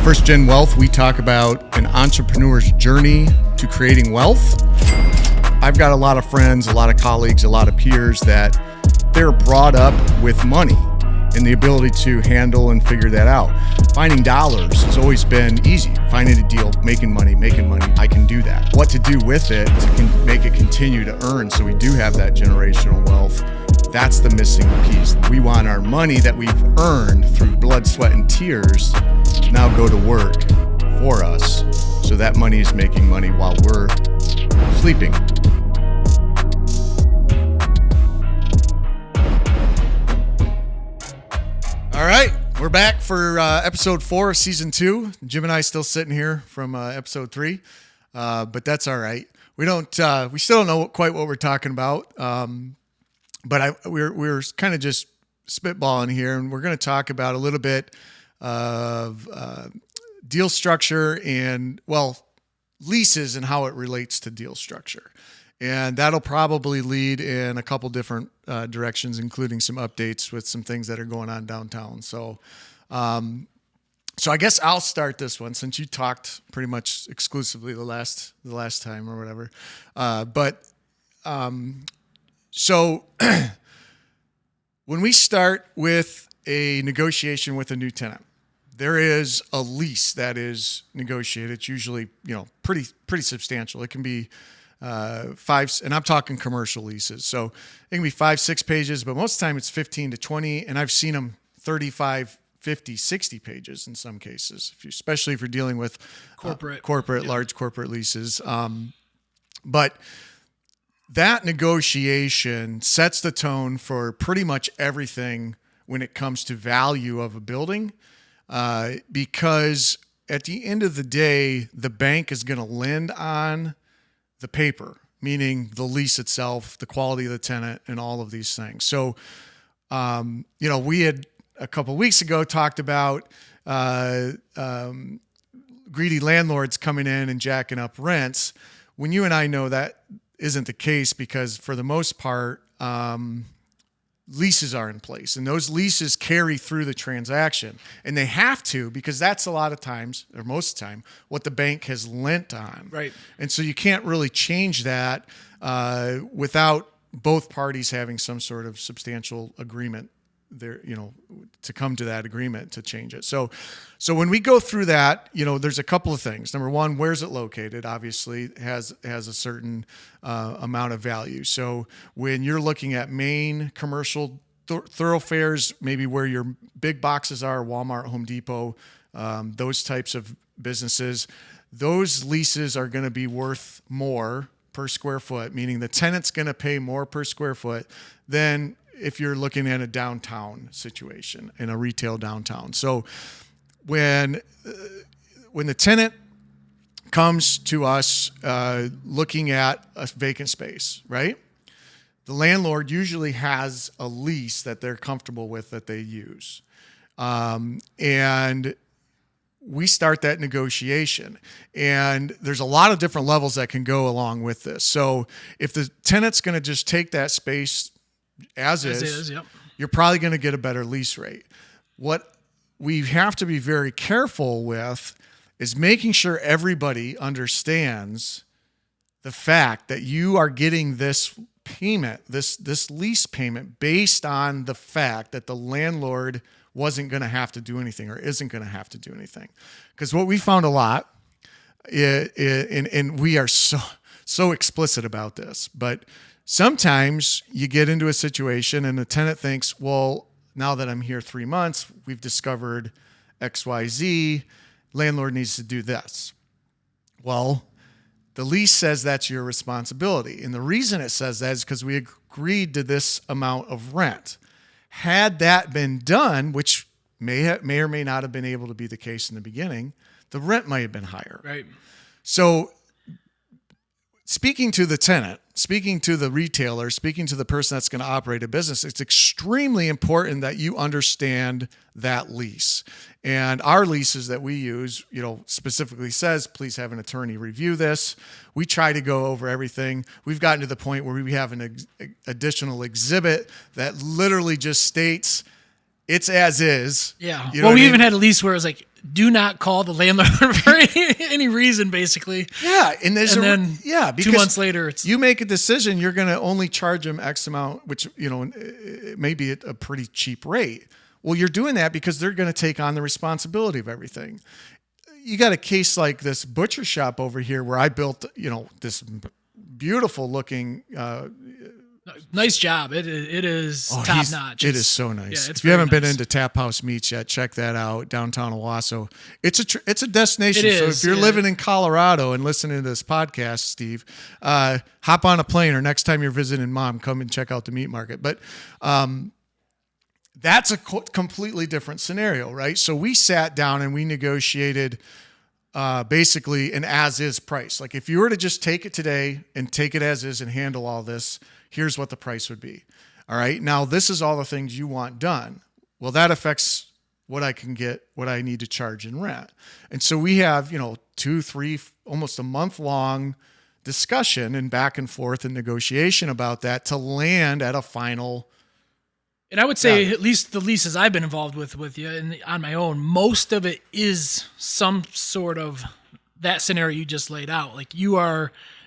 First Gen Wealth, we talk about an entrepreneur's journey to creating wealth. I've got a lot of friends, a lot of colleagues, a lot of peers that they're brought up with money and the ability to handle and figure that out. Finding dollars has always been easy. Finding a deal, making money, I can do that. What to do with it to make it continue to earn so we do have that generational wealth, that's the missing piece. We want our money that we've earned through blood, sweat, and tears to now go to work for us so that money is making money while we're sleeping. All right, we're back for episode 4 of season 2. Jim and I still sitting here from episode 3, but that's all right. We still don't know quite what we're talking about, but we're kind of just spitballing here, and we're going to talk about a little bit of deal structure and leases and how it relates to deal structure. And that'll probably lead in a couple different directions, including some updates with some things that are going on downtown. So I guess I'll start this one since you talked pretty much exclusively the last time or whatever. So when we start with a negotiation with a new tenant, there is a lease that is negotiated. It's usually, pretty substantial. It can be 5, and I'm talking commercial leases. So it can be 5-6 pages, but most of the time it's 15 to 20. And I've seen them 35, 50, 60 pages in some cases, especially if you're dealing with large corporate leases. But that negotiation sets the tone for pretty much everything when it comes to value of a building, because at the end of the day, the bank is going to lend on the paper, meaning the lease itself, the quality of the tenant, and all of these things. So, we had a couple of weeks ago talked about greedy landlords coming in and jacking up rents. When you and I know that isn't the case, because for the most part, leases are in place, and those leases carry through the transaction, and they have to, because that's a lot of times, or most of the time, what the bank has lent on. Right. And so you can't really change that without both parties having some sort of substantial agreement there, to come to that agreement to change it. So when we go through that, there's a couple of things. Number one, where's it located? Obviously has a certain amount of value. So when you're looking at main commercial thoroughfares, maybe where your big boxes are, Walmart, Home Depot, those types of businesses, those leases are going to be worth more per square foot, meaning the tenant's going to pay more per square foot than if you're looking at a downtown situation, in a retail downtown. So when the tenant comes to us looking at a vacant space, right? The landlord usually has a lease that they're comfortable with that they use. And we start that negotiation. And there's a lot of different levels that can go along with this. So if the tenant's going to just take that space as is, yep, you're probably going to get a better lease rate. What we have to be very careful with is making sure everybody understands the fact that you are getting this payment, this lease payment, based on the fact that the landlord wasn't going to have to do anything, or isn't going to have to do anything. Because what we found a lot, and we are so explicit about this, but sometimes you get into a situation and the tenant thinks, well, now that I'm here 3 months, we've discovered XYZ, landlord needs to do this. Well, the lease says that's your responsibility. And the reason it says that is because we agreed to this amount of rent. Had that been done, which may or may not have been able to be the case in the beginning, the rent might have been higher. Right. So speaking to the tenant, speaking to the retailer, speaking to the person that's going to operate a business, it's extremely important that you understand that lease. And our leases that we use, specifically says, please have an attorney review this. We try to go over everything. We've gotten to the point where we have an additional exhibit that literally just states it's as is. Yeah. Well, we even had a lease where it was like, do not call the landlord for any reason, basically. Yeah, because 2 months later, you make a decision. You're going to only charge them X amount, which it may be at a pretty cheap rate. Well, you're doing that because they're going to take on the responsibility of everything. You got a case like this butcher shop over here where I built, this beautiful looking. Nice job. It is top notch. It is so nice. Yeah, if you haven't been into Tap House Meats yet, check that out. Downtown Owasso. It's a destination. It so is, if you're living in Colorado and listening to this podcast, Steve, hop on a plane, or next time you're visiting Mom, come and check out the meat market. But that's a completely different scenario, right? So we sat down and we negotiated basically an as-is price. Like if you were to just take it today and take it as is and handle all this, here's what the price would be. All right. Now this is all the things you want done. Well, that affects what I can get, what I need to charge in rent. And so we have, 2, 3, almost a month long discussion and back and forth and negotiation about that to land at a final. And I would say at least the leases I've been involved with you and on my own, most of it is some sort of that scenario you just laid out. Like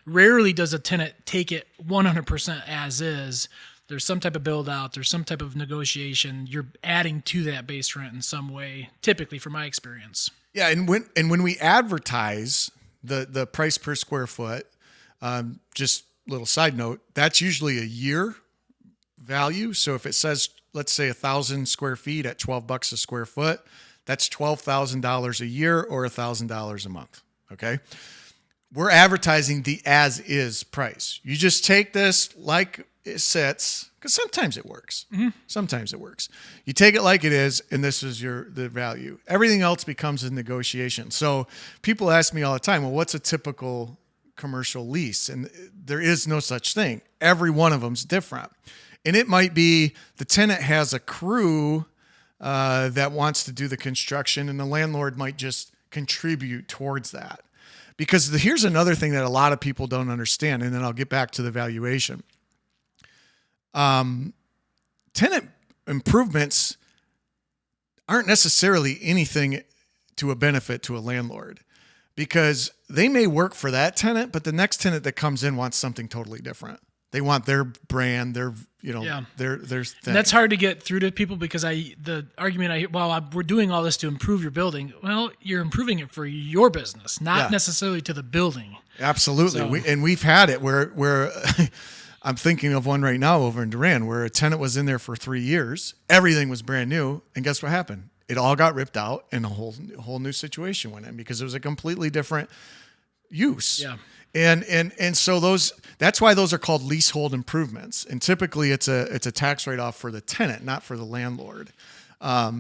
rarely does a tenant take it 100% as is. There's some type of build out. There's some type of negotiation. You're adding to that base rent in some way, typically from my experience. Yeah. And when we advertise the price per square foot, just little side note, that's usually a year value. So if it says, let's say 1,000 square feet at $12 a square foot, that's $12,000 a year or $1,000 a month. Okay. We're advertising the as-is price. You just take this like it sits, because sometimes it works. Mm-hmm. Sometimes it works. You take it like it is, and this is the value. Everything else becomes a negotiation. So people ask me all the time, well, what's a typical commercial lease? And there is no such thing. Every one of them's different. And it might be the tenant has a crew that wants to do the construction, and the landlord might just contribute towards that. Because here's another thing that a lot of people don't understand, and then I'll get back to the valuation. Tenant improvements aren't necessarily anything to a benefit to a landlord, because they may work for that tenant, but the next tenant that comes in wants something totally different. They want their brand, their thing. And that's hard to get through to people because the argument I hear, we're doing all this to improve your building. Well, you're improving it for your business, not necessarily to the building. Absolutely. So, we've had it where I'm thinking of one right now over in Durand where a tenant was in there for 3 years. Everything was brand new. And guess what happened? It all got ripped out and a whole new situation went in because it was a completely different use. Yeah. And so that's why those are called leasehold improvements. And typically it's a tax write-off for the tenant, not for the landlord. But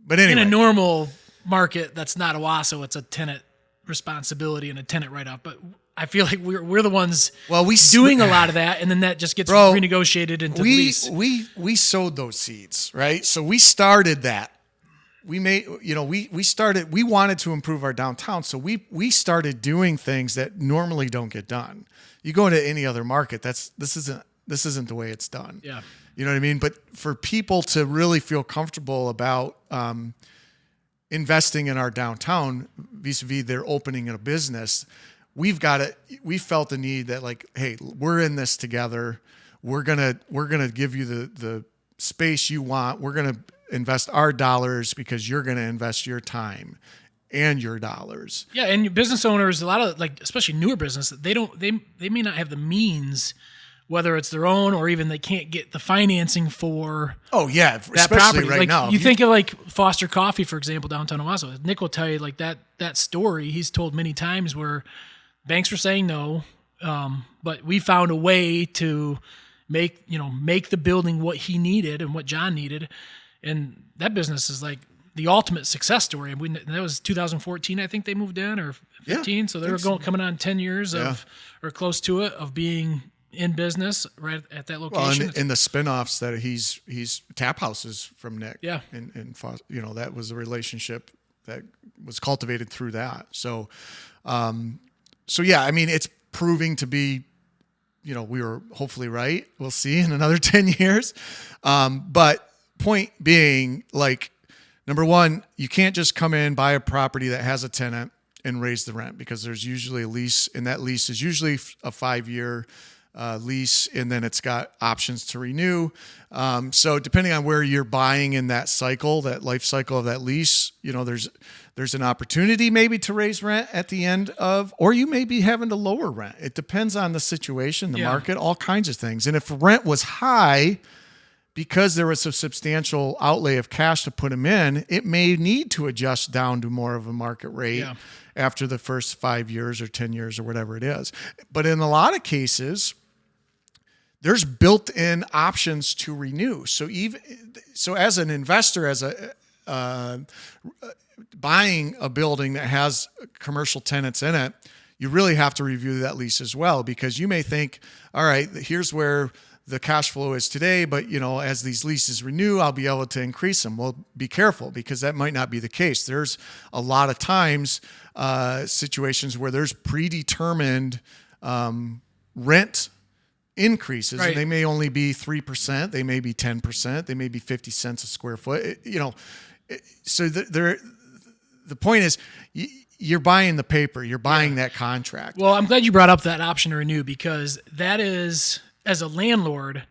anyway. In a normal market that's not Owasso, it's a tenant responsibility and a tenant write-off. But I feel like we're the ones doing a lot of that, and then that just gets renegotiated into the lease. We sowed those seeds, right? So we started that. We wanted to improve our downtown. So we started doing things that normally don't get done. You go into any other market, this isn't the way it's done. Yeah. You know what I mean? But for people to really feel comfortable about investing in our downtown vis-a-vis their opening a business, we felt the need that like, hey, we're in this together. We're gonna give you the space you want. We're gonna invest our dollars because you're going to invest your time and your dollars. Yeah. And your business owners, a lot of especially newer business, they may not have the means, whether it's their own or even they can't get the financing for that property right now. You think of Foster Coffee, for example, downtown Owasso. Nick will tell you that story he's told many times where banks were saying no. But we found a way to make the building what he needed and what John needed. And that business is like the ultimate success story. And that was 2014, I think they moved in, or 15. So they were coming on 10 years or close to it, of being in business right at that location. Well, and the spinoffs that he's Tap Houses from Nick. Yeah. And that was a relationship that was cultivated through that. So yeah, I mean, it's proving to be, we were hopefully right. We'll see in another 10 years. But point being, Number one, you can't just come in, buy a property that has a tenant and raise the rent, because there's usually a lease, and that lease is usually a 5-year lease, and then it's got options to renew. So depending on where you're buying in that cycle, that life cycle of that lease, there's an opportunity maybe to raise rent at the end of, or you may be having to lower rent. It depends on the situation, the market, all kinds of things. And if rent was high, because there was a substantial outlay of cash to put them in, it may need to adjust down to more of a market rate after the first 5 years or 10 years or whatever it is. But in a lot of cases, there's built-in options to renew. So as an investor, as buying a building that has commercial tenants in it, you really have to review that lease as well, because you may think, all right, here's where the cash flow is today, but as these leases renew, I'll be able to increase them. Well, be careful, because that might not be the case. There's a lot of times situations where there's predetermined rent increases, and they may only be 3%, they may be 10%, they may be 50 cents a square foot. So the point is, you're buying the paper, you're buying that contract. Well, I'm glad you brought up that option to renew, because that is, as a landlord,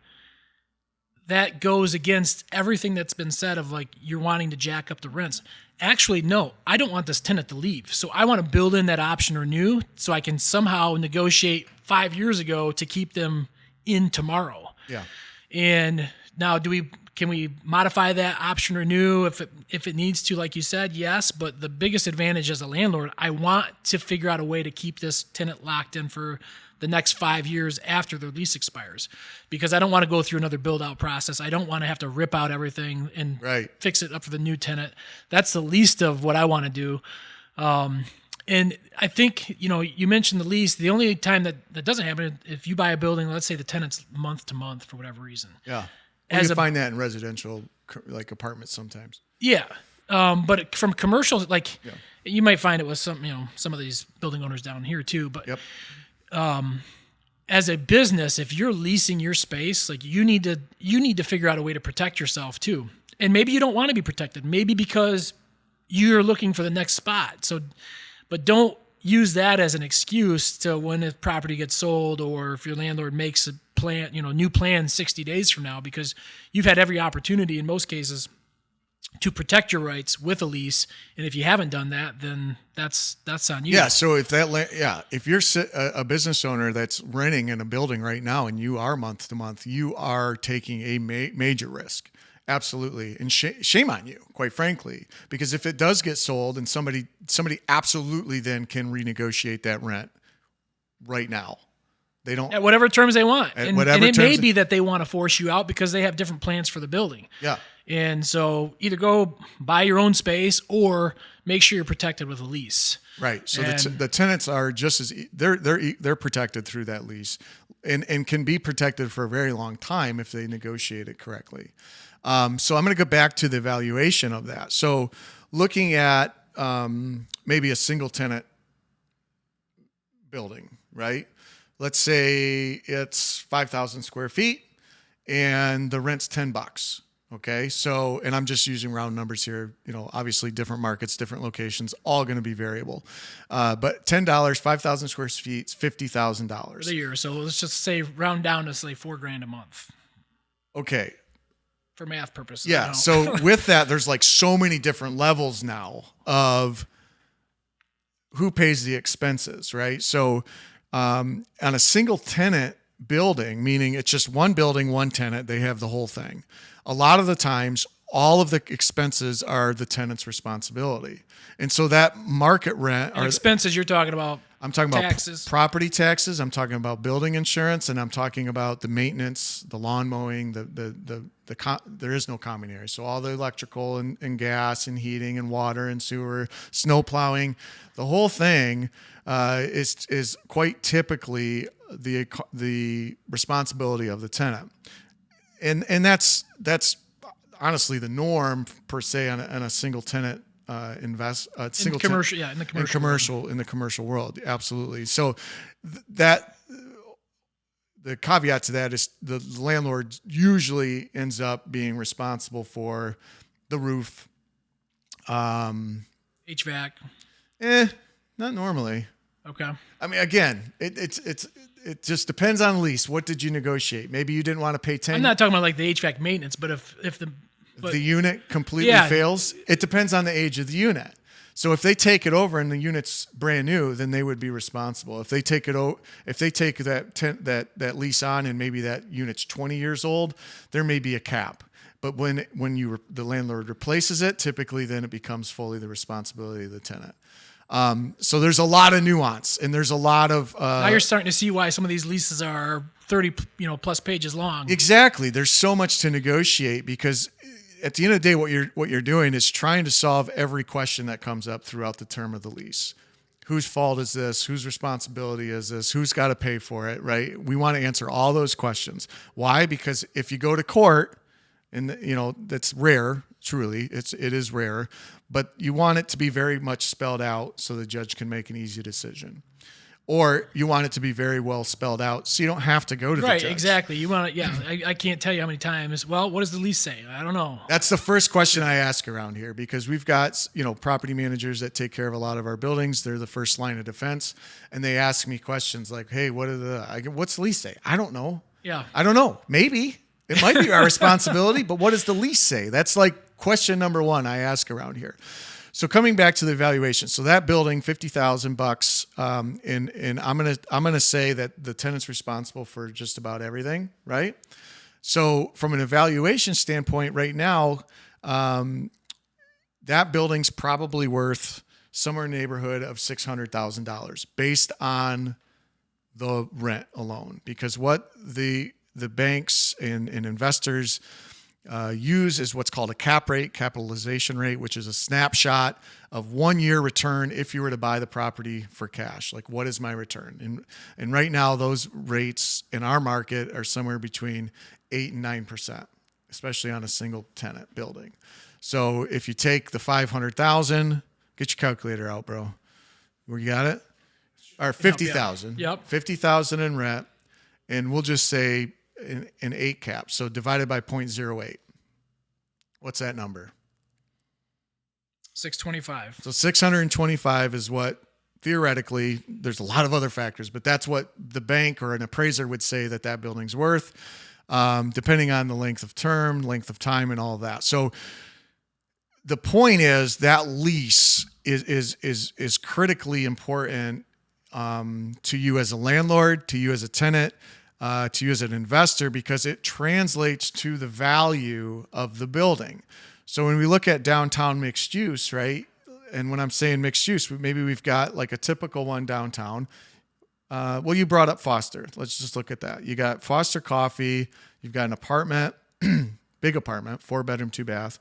that goes against everything that's been said of like you're wanting to jack up the rents. Actually, no, I don't want this tenant to leave. So I want to build in that option to renew so I can somehow negotiate 5 years ago to keep them in tomorrow. Yeah. And now can we modify that option renew if it needs to, like you said? Yes, but the biggest advantage as a landlord, I want to figure out a way to keep this tenant locked in for the next 5 years after their lease expires, because I don't want to go through another build out process. I don't want to have to rip out everything and fix it up for the new tenant. That's the least of what I want to do. And I think, you mentioned the lease. The only time that doesn't happen, if you buy a building, let's say the tenant's month to month for whatever reason. Yeah. Well, you find that in residential, like apartments sometimes. Yeah. But from commercials, you might find it with some of these building owners down here too, but as a business, if you're leasing your space, like you need to figure out a way to protect yourself too. And maybe you don't want to be protected, maybe because you're looking for the next spot. So, but don't use that as an excuse to when a property gets sold, or if your landlord makes a plan, new plan 60 days from now, because you've had every opportunity in most cases to protect your rights with a lease. And if you haven't done that, then that's on you. Yeah. So if you're a business owner that's renting in a building right now and you are month to month, you are taking a major risk. Absolutely. And shame on you, quite frankly, because if it does get sold and somebody absolutely then can renegotiate that rent right now. They don't at whatever terms they want. And it may be that they want to force you out because they have different plans for the building. Yeah. And so either go buy your own space or make sure you're protected with a lease. Right. So the tenants are just as they're protected through that lease, and can be protected for a very long time if they negotiate it correctly. So I'm going to go back to the valuation of that. So looking at maybe a single tenant building, right? Let's say it's 5,000 square feet and the rent's $10. Okay. So, and I'm just using round numbers here, obviously different markets, different locations, all going to be variable. But $10, 5,000 square feet, $50,000 for the year. So let's just say round down to say $4,000 a month. Okay. For math purposes. Yeah. So with that, there's like so many different levels now of who pays the expenses, right? So, on a single tenant building, meaning it's just one building, one tenant, they have the whole thing. A lot of the times, all of the expenses are the tenant's responsibility. And so that market rent and expenses you're talking about. I'm talking taxes. About property taxes. I'm talking about building insurance, and I'm talking about the maintenance, the lawn mowing, there is no common area. So all the electrical and gas and heating and water and sewer, snow plowing, the whole thing is quite typically the responsibility of the tenant. And that's honestly the norm per se on a single tenant in the commercial world. Absolutely. So that the caveat to that is the landlord usually ends up being responsible for the roof, HVAC. Not normally. Okay. I mean, again, it just depends on the lease. What did you negotiate? Maybe you didn't want to pay 10. I'm not talking about like the HVAC maintenance, but if the unit completely fails, it depends on the age of the unit. So if they take it over and the unit's brand new, then they would be responsible. If they take that lease on and maybe that unit's 20 years old, there may be a cap. But when the landlord replaces it, typically then it becomes fully the responsibility of the tenant. So there's a lot of nuance, and there's a lot of now you're starting to see why some of these leases are 30 plus pages long. Exactly. There's so much to negotiate because at the end of the day, what you're doing is trying to solve every question that comes up throughout the term of the lease. Whose fault is this? Whose responsibility is this? Who's got to pay for it? Right? We want to answer all those questions. Why? Because if you go to court, and that's rare. Truly, it is rare, but you want it to be very much spelled out so the judge can make an easy decision. Or you want it to be very well spelled out so you don't have to go to the judge. Right, exactly. You want it, I can't tell you how many times. Well, what does the lease say? I don't know. That's the first question I ask around here because we've got, property managers that take care of a lot of our buildings. They're the first line of defense. And they ask me questions like, hey, what's the lease say? I don't know. Yeah. I don't know. Maybe. It might be our responsibility, but what does the lease say? That's like question number one I ask around here. So coming back to the valuation, so that building, $50,000, and I'm gonna say that the tenant's responsible for just about everything, right? So from an evaluation standpoint, right now, that building's probably worth somewhere in the neighborhood of $600,000 based on the rent alone, because what the banks and investors use is what's called a cap rate, capitalization rate, which is a snapshot of 1 year return if you were to buy the property for cash. Like, what is my return? And right now, those rates in our market are somewhere between 8 and 9%, especially on a single tenant building. So if you take the 500,000, get your calculator out, bro. Where you got it? Or 50,000. Yep. 50,000 in rent, and we'll just say an 8 cap. So divided by 0.08. What's that number? 625. So 625 is what theoretically, there's a lot of other factors, but that's what the bank or an appraiser would say that building's worth, depending on the length of term, length of time, and all of that. So the point is that lease is critically important to you as a landlord, to you as a tenant, to you as an investor, because it translates to the value of the building. So when we look at downtown mixed use, right? And when I'm saying mixed use, maybe we've got like a typical one downtown. Well, you brought up Foster. Let's just look at that. You got Foster Coffee. You've got an apartment, big apartment, 4-bedroom, 2-bath.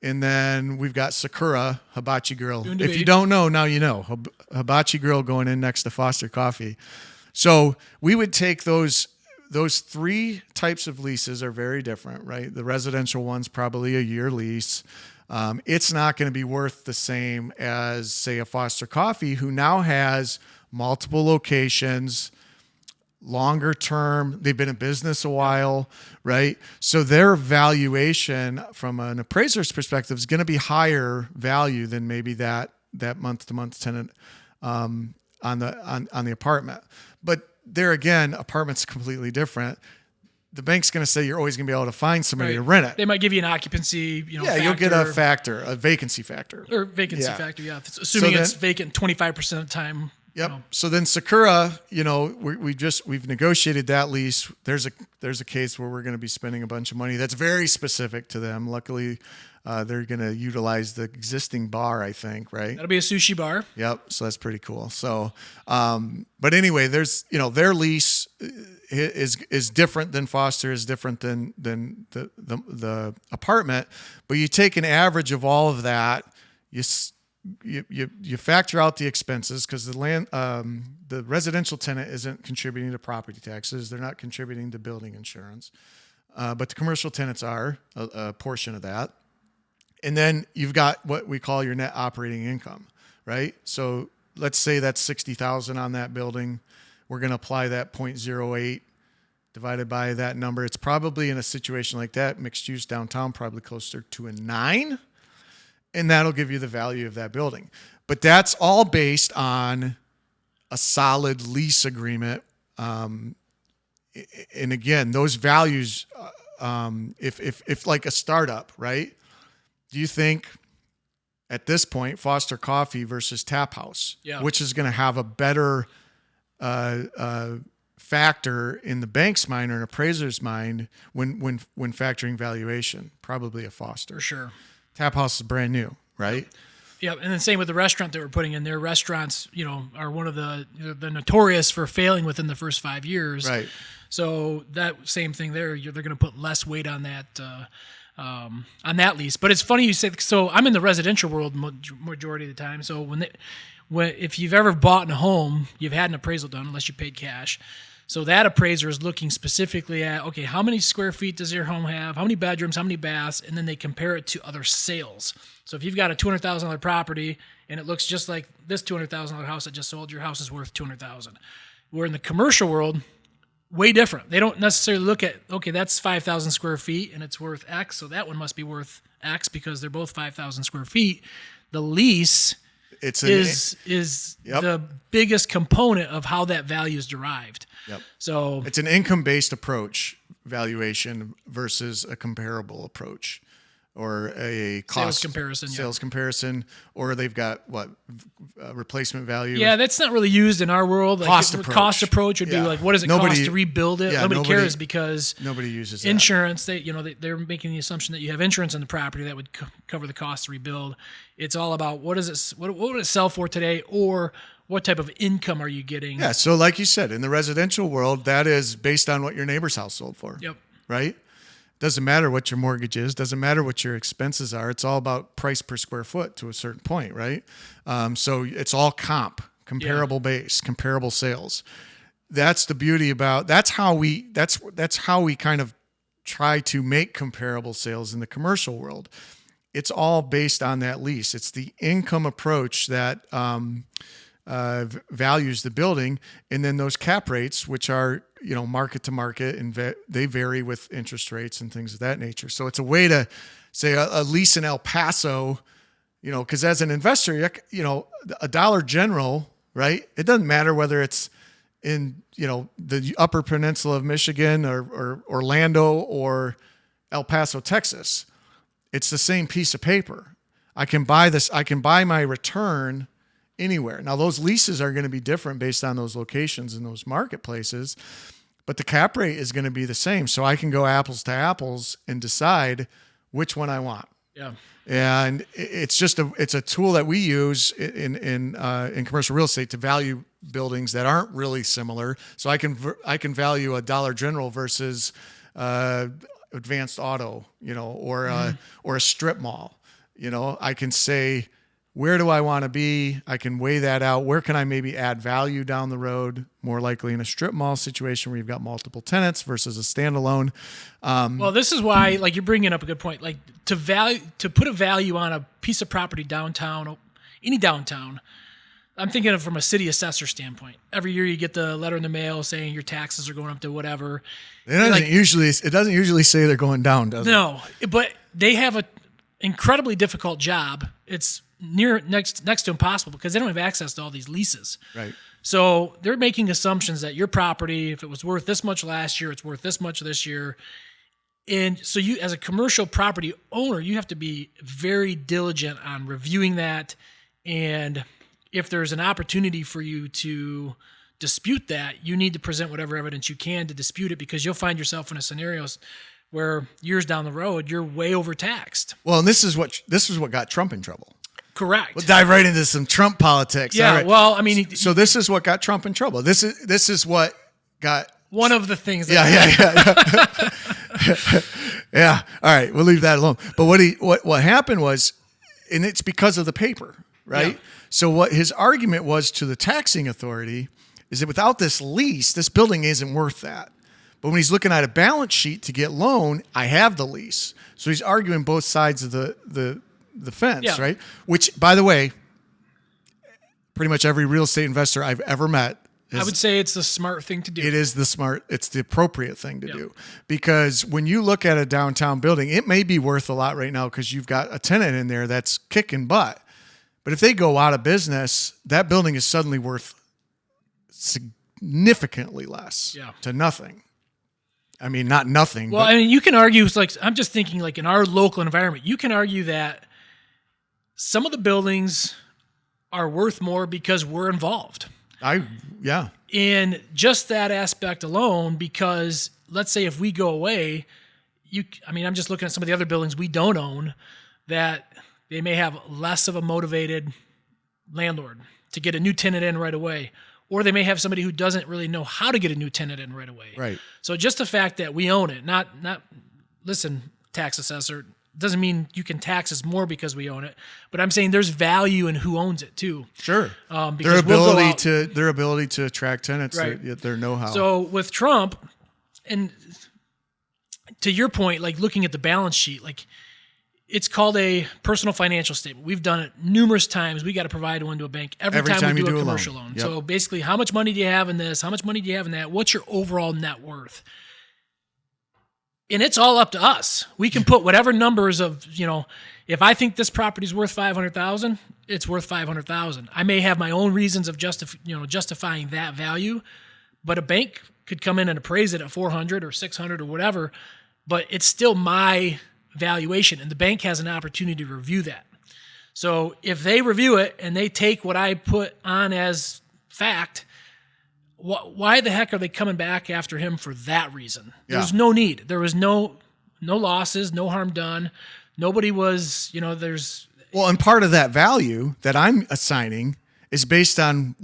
And then we've got Sakura Hibachi Grill. If you don't know, now you know. Hibachi Grill going in next to Foster Coffee. So we would take those 3 types of leases are very different, right? The residential one's probably a year lease. It's not going to be worth the same as, say, a Foster Coffee, who now has multiple locations, longer term. They've been in business a while, right? So their valuation from an appraiser's perspective is going to be higher value than maybe that month-to-month tenant on the apartment. But there again, apartment's completely different. The bank's going to say you're always going to be able to find somebody to rent it. They might give you an occupancy, factor. You'll get a vacancy factor. Or vacancy factor, yeah. Assuming it's vacant 25% of the time. Yep. So then Sakura, we've negotiated that lease. There's a case where we're going to be spending a bunch of money. That's very specific to them. Luckily, they're going to utilize the existing bar, I think, right? That'll be a sushi bar. Yep. So that's pretty cool. So, but anyway, there's, their lease is different than Foster, is different than the apartment. But you take an average of all of that, you factor out the expenses, because the residential tenant isn't contributing to property taxes. They're not contributing to building insurance, but the commercial tenants are a portion of that. And then you've got what we call your net operating income, right? So let's say that's 60,000 on that building. We're going to apply that 0.08 divided by that number. It's probably, in a situation like that, mixed use downtown, probably closer to a 9. and that'll give you the value of that building. But that's all based on a solid lease agreement. And again, those values, if like a startup, right? Do you think at this point, Foster Coffee versus Tap House, which is going to have a better factor in the bank's mind or an appraiser's mind when factoring valuation? Probably a Foster. For sure. Tap House is brand new, right? Yeah, and then same with the restaurant that we're putting in. Their restaurants, are one of the notorious for failing within the first 5 years. Right. So that same thing there, they're going to put less weight on that lease. But it's funny you say. So I'm in the residential world majority of the time. So if you've ever bought a home, you've had an appraisal done unless you paid cash. So that appraiser is looking specifically at, okay, how many square feet does your home have? How many bedrooms? How many baths? And then they compare it to other sales. So if you've got a $200,000 property and it looks just like this $200,000 house that just sold, your house is worth $200,000. Where in the commercial world, way different. They don't necessarily look at, okay, that's 5,000 square feet and it's worth X, so that one must be worth X because they're both 5,000 square feet. The lease is the biggest component of how that value is derived. Yep. So it's an income-based approach valuation versus a comparable approach or a cost sales comparison, or they've got replacement value. Yeah, that's not really used in our world. Like cost approach would be like, what does it cost to rebuild it? Nobody cares because nobody uses insurance. They're making the assumption that you have insurance on the property that would cover the cost to rebuild. It's all about what would it sell for today, or what type of income are you getting? Yeah, so like you said, in the residential world, that is based on what your neighbor's house sold for. Yep. Right? Doesn't matter what your mortgage is. Doesn't matter what your expenses are. It's all about price per square foot to a certain point, right? So it's all comparable base, comparable sales. That's the beauty about. That's how we kind of try to make comparable sales in the commercial world. It's all based on that lease. It's the income approach that values the building, and then those cap rates, which are market to market, and they vary with interest rates and things of that nature. So it's a way to say a lease in El Paso, because as an investor, a Dollar General, right? It doesn't matter whether it's in the Upper Peninsula of Michigan or Orlando or El Paso, Texas. It's the same piece of paper. I can buy my return anywhere. Now, those leases are going to be different based on those locations and those marketplaces, but the cap rate is going to be the same. So I can go apples to apples and decide which one I want. Yeah. And it's a tool that we use in commercial real estate to value buildings that aren't really similar. So I can value a Dollar General versus Advanced Auto, or a strip mall. I can say, where do I want to be? I can weigh that out. Where can I maybe add value down the road? More likely in a strip mall situation where you've got multiple tenants versus a standalone. Well, this is why, like, you're bringing up a good point. Like, to put a value on a piece of property downtown, any downtown, I'm thinking of from a city assessor standpoint. Every year you get the letter in the mail saying your taxes are going up to whatever. It doesn't usually say they're going down, does it? No, but they have an incredibly difficult job. It's next to impossible because they don't have access to all these leases. Right. So they're making assumptions that your property, if it was worth this much last year, it's worth this much this year. And so you, as a commercial property owner, you have to be very diligent on reviewing that. And if there's an opportunity for you to dispute that, you need to present whatever evidence you can to dispute it, because you'll find yourself in a scenario where years down the road, you're way overtaxed. Well, and this is what got Trump in trouble. Correct. We'll dive right into some Trump politics. Yeah. Right. Well, I mean, so this is what got Trump in trouble. This is what got one of the things. Yeah. Yeah. All right. We'll leave that alone. But what happened was, and it's because of the paper, right? Yeah. So what his argument was to the taxing authority is that without this lease, this building isn't worth that. But when he's looking at a balance sheet to get loan, I have the lease. So he's arguing both sides of the fence, right? Which, by the way, pretty much every real estate investor I've ever met I would say it's the smart thing to do. It's the appropriate thing to do. Because when you look at a downtown building, it may be worth a lot right now because you've got a tenant in there that's kicking butt. But if they go out of business, that building is suddenly worth significantly less to nothing. I mean, not nothing. Well, I mean, you can argue, I'm just thinking like in our local environment, you can argue that some of the buildings are worth more because we're involved. In just that aspect alone, because let's say if we go away, I'm just looking at some of the other buildings we don't own that they may have less of a motivated landlord to get a new tenant in right away. Or they may have somebody who doesn't really know how to get a new tenant in right away. Right. So just the fact that we own it, listen, tax assessor, doesn't mean you can tax us more because we own it. But I'm saying there's value in who owns it too. Sure. Their ability to attract tenants, right. their know-how. So with Trump, and to your point, like looking at the balance sheet, like it's called a personal financial statement. We've done it numerous times. We got to provide one to a bank every time we do a commercial loan. Yep. So basically, how much money do you have in this? How much money do you have in that? What's your overall net worth? And it's all up to us. We can put whatever numbers of, if I think this property is worth $500,000, it's worth $500,000. I may have my own reasons of justifying that value, but a bank could come in and appraise it at 400 or 600 or whatever, but it's still my valuation, and the bank has an opportunity to review that. So if they review it and they take what I put on as fact, why the heck are they coming back after him for that reason? There's no need. There was no losses, no harm done. Nobody was, there's... Well, and part of that value that I'm assigning is based on,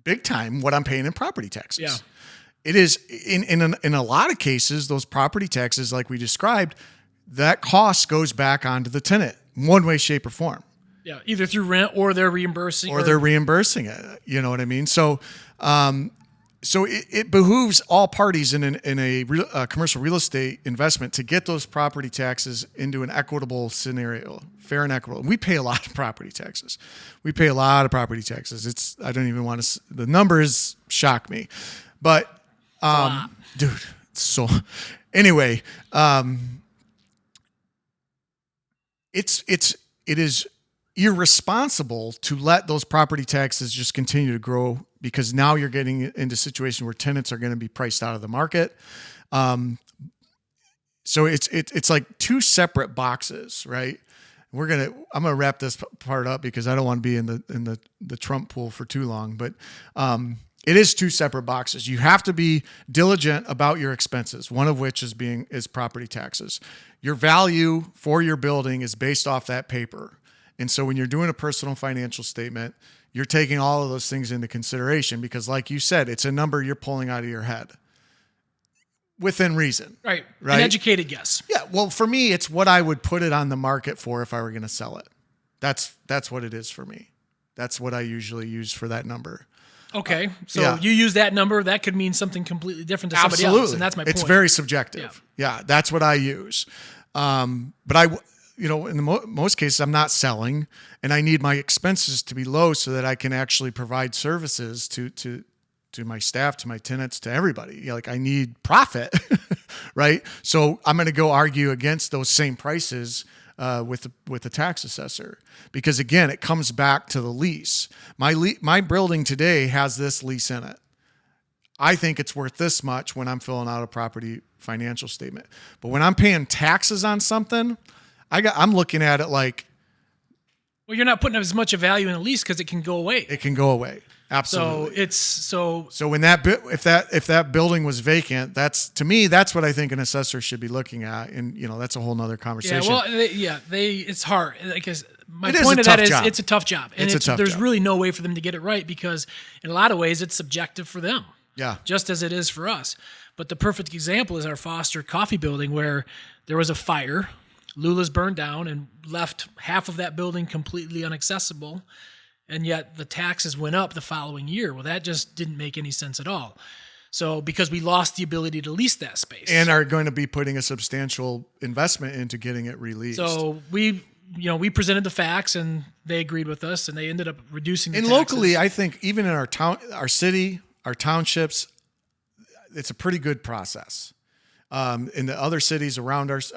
big time, what I'm paying in property taxes. Yeah. It is in a lot of cases, those property taxes, like we described, that cost goes back onto the tenant, one way, shape, or form. Yeah, either through rent or they're reimbursing. Or they're reimbursing it. You know what I mean? So, it behooves all parties in a commercial real estate investment to get those property taxes into an equitable scenario, fair and equitable. We pay a lot of property taxes. I don't even want to. The numbers shock me, but. Dude, so anyway, it is irresponsible to let those property taxes just continue to grow, because now you're getting into a situation where tenants are going to be priced out of the market. So it's like two separate boxes, right? I'm gonna wrap this part up because I don't want to be in the Trump pool for too long, but it is two separate boxes. You have to be diligent about your expenses, one of which is property taxes. Your value for your building is based off that paper. And so when you're doing a personal financial statement, you're taking all of those things into consideration because, like you said, it's a number you're pulling out of your head within reason. Right? An educated guess. Yeah. Well, for me, it's what I would put it on the market for if I were going to sell it. That's what it is for me. That's what I usually use for that number. Okay, so you use that number, that could mean something completely different to somebody else, and that's my point. It's very subjective. Yeah, that's what I use. But in most cases, I'm not selling, and I need my expenses to be low so that I can actually provide services to my staff, to my tenants, to everybody. Like I need profit, right? So I'm going to go argue against those same prices with the tax assessor, because again, it comes back to the lease. My building today has this lease in it. I think it's worth this much when I'm filling out a property financial statement, but when I'm paying taxes on something, I'm looking at it like, well, you're not putting as much of value in a lease because it can go away. It can go away. Absolutely. So when if that building was vacant, to me that's what I think an assessor should be looking at, and that's a whole nother conversation. It's hard because my point of that is it's a tough job, and there's really no way for them to get it right because in a lot of ways it's subjective for them. Yeah, just as it is for us. But the perfect example is our Foster Coffee building where there was a fire, Lula's burned down and left half of that building completely inaccessible. And yet the taxes went up the following year. Well, that just didn't make any sense at all. So because we lost the ability to lease that space. And are going to be putting a substantial investment into getting it released. So we we presented the facts and they agreed with us, and they ended up reducing the and taxes. locally, I think even in our town, our city, our townships, it's a pretty good process. In the other cities around us,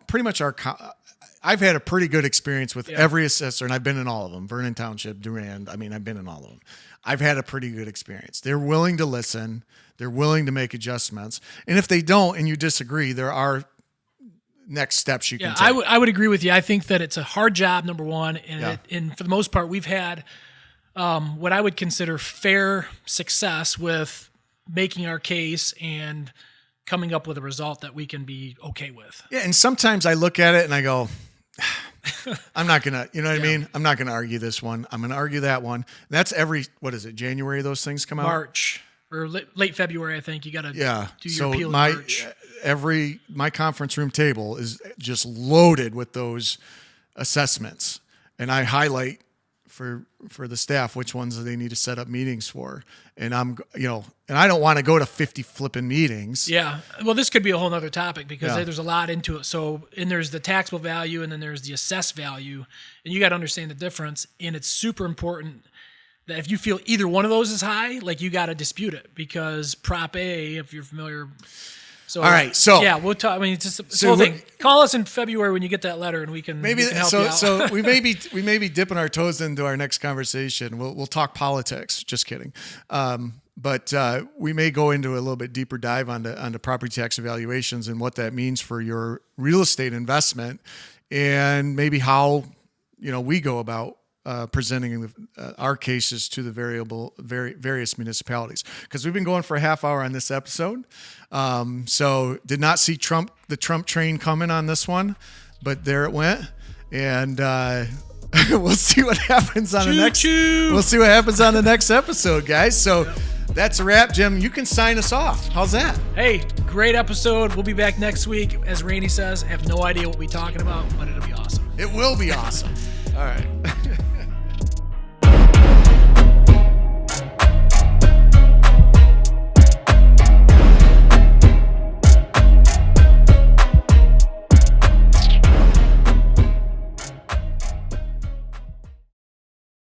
pretty much I've had a pretty good experience with every assessor, and I've been in all of them. Vernon Township, Durand. I mean, I've been in all of them. I've had a pretty good experience. They're willing to listen. They're willing to make adjustments. And if they don't, and you disagree, there are next steps you can take. I would agree with you. I think that it's a hard job, number one, and for the most part, we've had what I would consider fair success with making our case and coming up with a result that we can be okay with. Yeah, and sometimes I look at it and I go, I'm not going to, you know what I mean? I'm not going to argue this one. I'm going to argue that one. That's January those things come out? March or late February, I think. You got to do your appeal in March. My conference room table is just loaded with those assessments. And I highlight for the staff which ones they need to set up meetings for. And and I don't want to go to 50 flipping meetings. Yeah. Well, this could be a whole nother topic because there's a lot into it. So, and there's the taxable value and then there's the assessed value, and you got to understand the difference. And it's super important that if you feel either one of those is high, like you got to dispute it, because Prop A, if you're familiar. So, all right. So yeah, we'll talk. I mean, it's just the whole thing. Call us in February when you get that letter, and we can help you out. So we may be dipping our toes into our next conversation. We'll talk politics. Just kidding. But we may go into a little bit deeper dive onto property tax evaluations and what that means for your real estate investment, and maybe how we go about presenting our cases to the various municipalities, because we've been going for a half hour on this episode. So did not see the Trump train coming on this one, but there it went. And we'll see what happens on We'll see what happens on the next episode, guys. So that's a wrap. Jim, you can sign us off. How's that? Hey, great episode. We'll be back next week. As Randy says, I have no idea what we're talking about, but it'll be awesome. It will be awesome. All right.